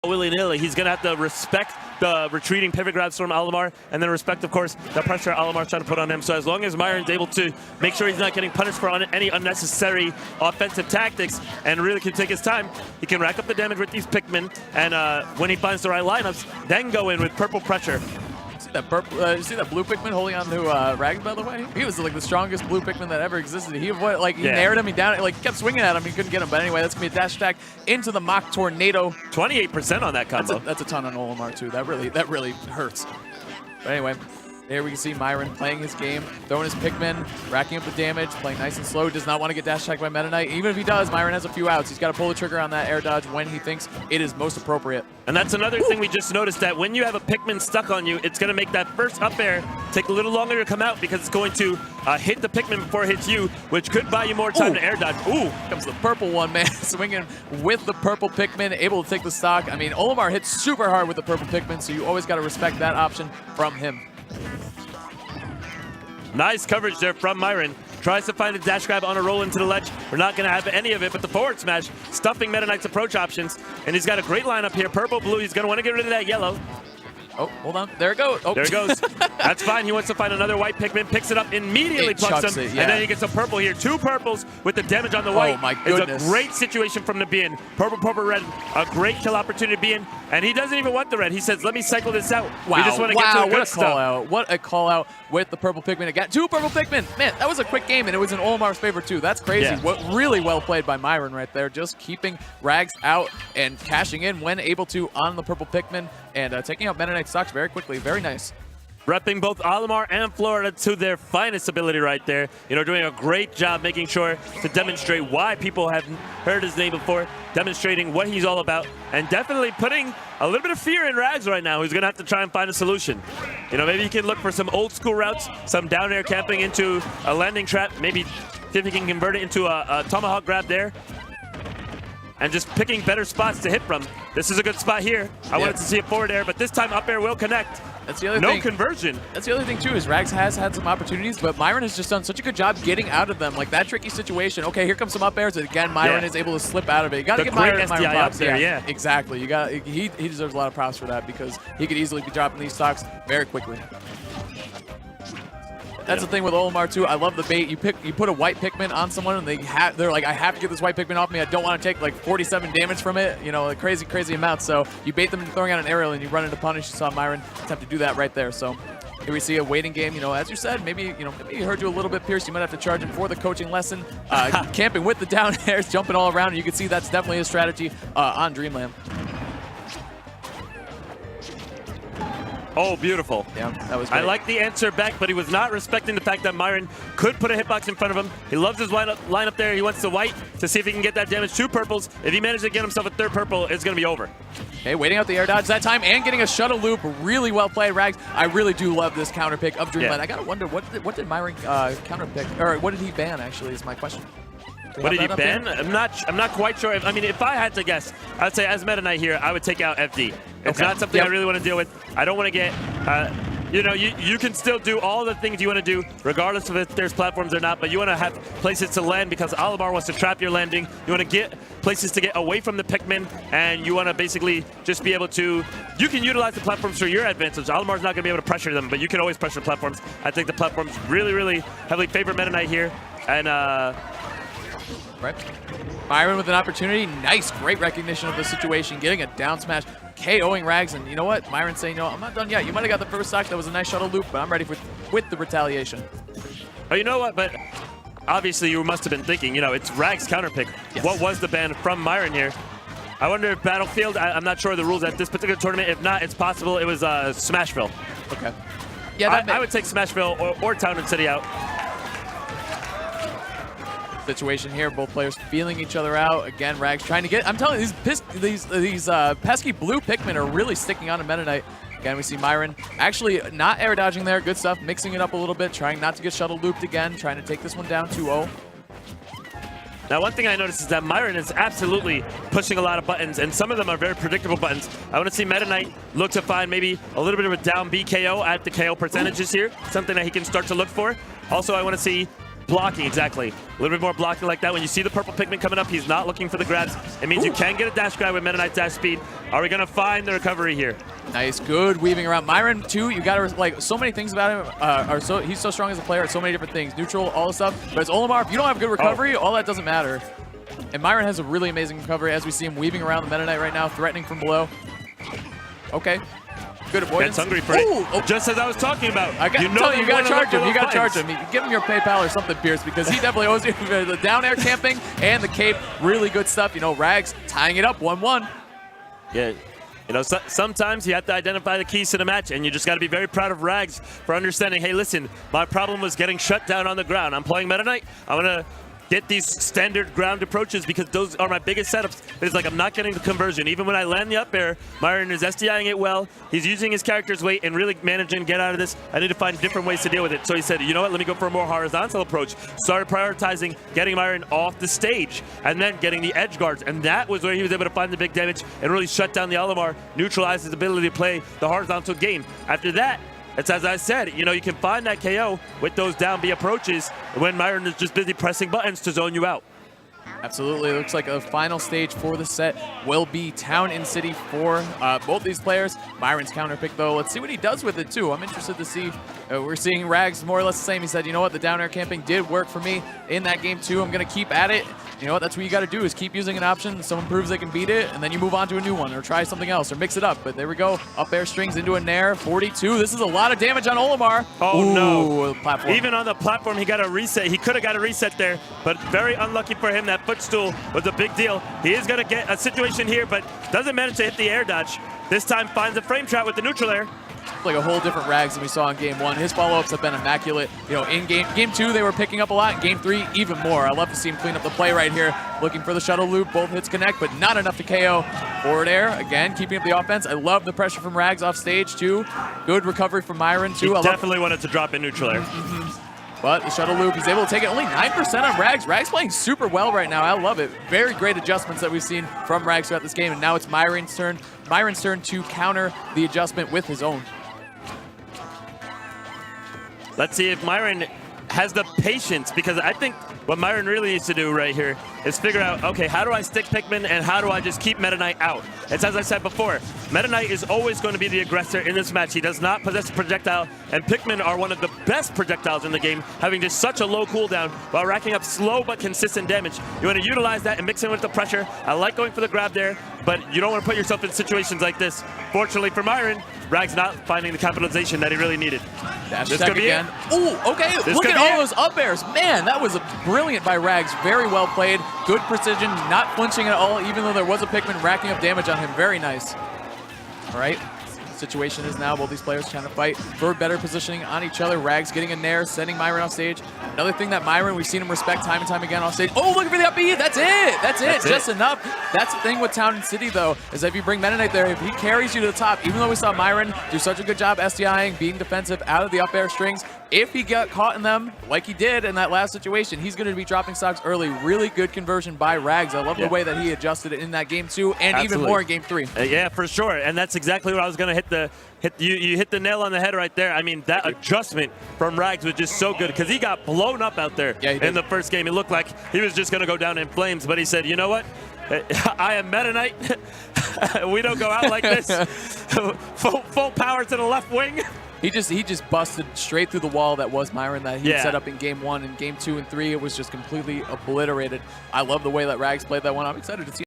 willy-nilly. He's going to have to respect the retreating pivot grabs from Olimar, and then respect, of course, the pressure Olimar's trying to put on him. So as long as Myran's able to make sure he's not getting punished for any unnecessary offensive tactics and really can take his time, he can rack up the damage with these Pikmin, and when he finds the right lineups, then go in with purple pressure. You see that blue Pikmin holding on to Rags, by the way? He was like the strongest blue Pikmin that ever existed. He nared him, he kept swinging at him, he couldn't get him. But anyway, that's going to be a dash attack into the Mach Tornado. 28% on that combo. That's a ton on Olimar, too. That really hurts. But anyway, there we can see Myran playing his game, throwing his Pikmin, racking up the damage, playing nice and slow. Does not want to get dash attacked by Meta Knight. Even if he does, Myran has a few outs. He's got to pull the trigger on that air dodge when he thinks it is most appropriate. And that's another thing we just noticed, that when you have a Pikmin stuck on you, it's going to make that first up air take a little longer to come out because it's going to hit the Pikmin before it hits you, which could buy you more time to air dodge. Ooh, comes the purple one, man. Swinging with the purple Pikmin, able to take the stock. I mean, Olimar hits super hard with the purple Pikmin, so you always got to respect that option from him. Nice coverage there from Myran. Tries to find a dash grab on a roll into the ledge. We're not going to have any of it, but the forward smash, stuffing Meta Knight's approach options. And he's got a great lineup here. Purple, blue. He's going to want to get rid of that yellow. Oh, hold on. There it goes. Oh. There it goes. That's fine. He wants to find another white Pikmin, picks it up, immediately plucks him, and then he gets a purple here. 2 purples with the damage on the white. Oh, my goodness. It's a great situation from the be in. Purple, purple, red. A great kill opportunity to be in, and he doesn't even want the red. He says, let me cycle this out. Wow, we just want to get to the good stuff. Out. What a call out with the purple Pikmin. Again, 2 purple Pikmin. Man, that was a quick game, and it was in Olimar's favor, too. That's crazy. Yeah. What really well played by Myran right there, just keeping Rags out and cashing in when able to on the purple Pikmin and taking out Meta Knight stocks very quickly. Very nice. Repping both Olimar and Florida to their finest ability right there. You know, doing a great job making sure to demonstrate why people haven't heard his name before, demonstrating what he's all about, and definitely putting a little bit of fear in Rags right now. He's going to have to try and find a solution. You know, maybe he can look for some old school routes, some down air camping into a landing trap, maybe see if he can convert it into a tomahawk grab there. And just picking better spots to hit from. This is a good spot here. I wanted to see a forward air, but this time up air will connect. That's the other thing. No conversion. That's the other thing, too, is Rags has had some opportunities, but Myran has just done such a good job getting out of them. Like that tricky situation. Okay, here comes some up airs. Again, Myran is able to slip out of it. You got to give Myran props there. Yeah, exactly. He deserves a lot of props for that because he could easily be dropping these stocks very quickly. That's the thing with Olimar too. I love the bait. You put a white Pikmin on someone, and they're like, I have to get this white Pikmin off me. I don't want to take like 47 damage from it. You know, a crazy amount. So you bait them into throwing out an aerial, and you run into punish. You saw Myran attempt to do that right there. So here we see a waiting game. You know, as you said, maybe he heard you a little bit, Pierce. You might have to charge him for the coaching lesson. Camping with the down airs, jumping all around. And you can see that's definitely a strategy on Dreamland. Oh, beautiful. Yeah, that was great. I like the answer back, but he was not respecting the fact that Myran could put a hitbox in front of him. He loves his lineup there. He wants the white to see if he can get that damage. 2 purples. If he manages to get himself a 3rd purple, it's going to be over. Okay, waiting out the air dodge that time and getting a shuttle loop. Really well played, Rags. I really do love this counter pick of Dreamland. Yeah. I got to wonder, what did Myran counter pick? Or what did he ban, actually, is my question. What did he ban? I'm not quite sure. I mean, if I had to guess, I'd say as Meta Knight here, I would take out FD. It's not something I really want to deal with. I don't want to get, you know, you can still do all the things you want to do, regardless of if there's platforms or not, but you want to have places to land because Olimar wants to trap your landing. You want to get places to get away from the Pikmin, and you want to basically just be able to, you can utilize the platforms for your advantage. Olimar's not going to be able to pressure them, but you can always pressure platforms. I think the platforms really heavily favor Meta Knight here, and right. Myran with an opportunity. Nice, great recognition of the situation, getting a down smash, KOing Rags, and you know what? Myran saying, no, I'm not done yet. You might have got the first stock. That was a nice shuttle loop, but I'm ready with the retaliation. Oh, you know what? But obviously you must have been thinking, you know, it's Rags counter pick. Yes. What was the ban from Myran here? I wonder if Battlefield, I'm not sure of the rules at this particular tournament. If not, it's possible it was Smashville. Okay. Yeah, I would take Smashville or Town and City out. Situation here, both players feeling each other out. Again, Rags trying to get, I'm telling you, these pesky blue Pikmin are really sticking on to Meta Knight. Again, we see Myran actually not air dodging there. Good stuff, mixing it up a little bit, trying not to get shuttle looped again, trying to take this one down 2-0. Now, one thing I noticed is that Myran is absolutely pushing a lot of buttons, and some of them are very predictable buttons. I want to see Meta Knight look to find maybe a little bit of a down BKO at the KO percentages here, something that he can start to look for. Also, I want to see blocking, exactly. A little bit more blocking like that. When you see the purple Pikmin coming up, he's not looking for the grabs. It means you can get a dash grab with Meta Knight's dash speed. Are we going to find the recovery here? Nice, good weaving around. Myran, too, you got to, like, so many things about him. He's so strong as a player at so many different things. Neutral, all the stuff. But it's Olimar. If you don't have good recovery, all that doesn't matter. And Myran has a really amazing recovery as we see him weaving around the Meta Knight right now, threatening from below. Okay. Good avoidance. Gets hungry for it. Oh. Just as I was talking about. I got, you got to charge him. You got to charge him. Give him your PayPal or something, Pierce, because he definitely owes you the down air camping and the cape. Really good stuff. You know, Rags tying it up 1-1. Yeah. You know, sometimes you have to identify the keys to the match, and you just got to be very proud of Rags for understanding, hey, listen, my problem was getting shut down on the ground. I'm playing Meta Knight. I'm going to get these standard ground approaches because those are my biggest setups. It's like I'm not getting the conversion. Even when I land the up air, Myran is SDIing it well. He's using his character's weight and really managing to get out of this. I need to find different ways to deal with it. So he said, you know what, let me go for a more horizontal approach. Started prioritizing getting Myran off the stage and then getting the edge guards. And that was where he was able to find the big damage and really shut down the Olimar, neutralize his ability to play the horizontal game. After that, it's as I said, you know, you can find that KO with those down B approaches when Myran is just busy pressing buttons to zone you out. Absolutely. It looks like a final stage for the set will be Town and City for both these players. Myran's counter pick, though. Let's see what he does with it, too. I'm interested to see. We're seeing Rags more or less the same. He said, you know what, the down air camping did work for me in that game, too. I'm going to keep at it. You know what, that's what you got to do is keep using an option. Someone proves they can beat it, and then you move on to a new one or try something else or mix it up. But there we go. Up air strings into a nair. 42. This is a lot of damage on Olimar. Oh, ooh, no. Platform. Even on the platform, he got a reset. He could have got a reset there, but very unlucky for him. That footstool was a big deal. He is going to get a situation here, but doesn't manage to hit the air dodge. This time finds a frame trap with the neutral air. Like a whole different Rags than we saw in game 1. His follow-ups have been immaculate. You know, in game 2, they were picking up a lot. In game 3, even more. I love to see him clean up the play right here. Looking for the shuttle loop. Both hits connect, but not enough to KO. Forward air, again, keeping up the offense. I love the pressure from Rags off stage, too. Good recovery from Myran, too. He definitely wanted to drop in neutral air. But the shuttle loop, he's able to take it. Only 9% on Rags. Rags playing super well right now. I love it. Very great adjustments that we've seen from Rags throughout this game. And now it's Myran's turn. Myran's turn to counter the adjustment with his own. Let's see if Myran has the patience, because I think what Myran really needs to do right here is figure out, okay, how do I stick Pikmin and how do I just keep Meta Knight out? It's as I said before, Meta Knight is always going to be the aggressor in this match. He does not possess a projectile, and Pikmin are one of the best projectiles in the game, having just such a low cooldown while racking up slow but consistent damage. You want to utilize that and mix in with the pressure. I like going for the grab there, but you don't want to put yourself in situations like this. Fortunately for Myran, Rags not finding the capitalization that he really needed. This could be again. Ooh, okay, look at all those up airs. Man, that was brilliant by Rags. Very well played. Good precision, not flinching at all, even though there was a Pikmin racking up damage on him. Very nice. All right. Situation is now both these players trying to fight for better positioning on each other. Rags getting a nair, sending Myran off stage. Another thing that Myran, we've seen him respect time and time again off stage. Oh, looking for the up B. That's it. That's it. Just enough. That's the thing with Town and City, though, is that if you bring Meta Knight there, if he carries you to the top, even though we saw Myran do such a good job SDIing, being defensive out of the up air strings, if he got caught in them, like he did in that last situation, he's going to be dropping stocks early. Really good conversion by Rags. I love the way that he adjusted it in that game 2 and even more in game 3. Yeah, for sure. And that's exactly what I was going to hit you hit the nail on the head right there. I mean, that adjustment from Rags was just so good because he got blown up out there in the first game. It looked like he was just going to go down in flames, but he said, you know what? I am Meta Knight. We don't go out like this. Full power to the left wing. He just busted straight through the wall that was Myran that he set up in game 1. And game 2 and 3, it was just completely obliterated. I love the way that Rags played that one. I'm excited to see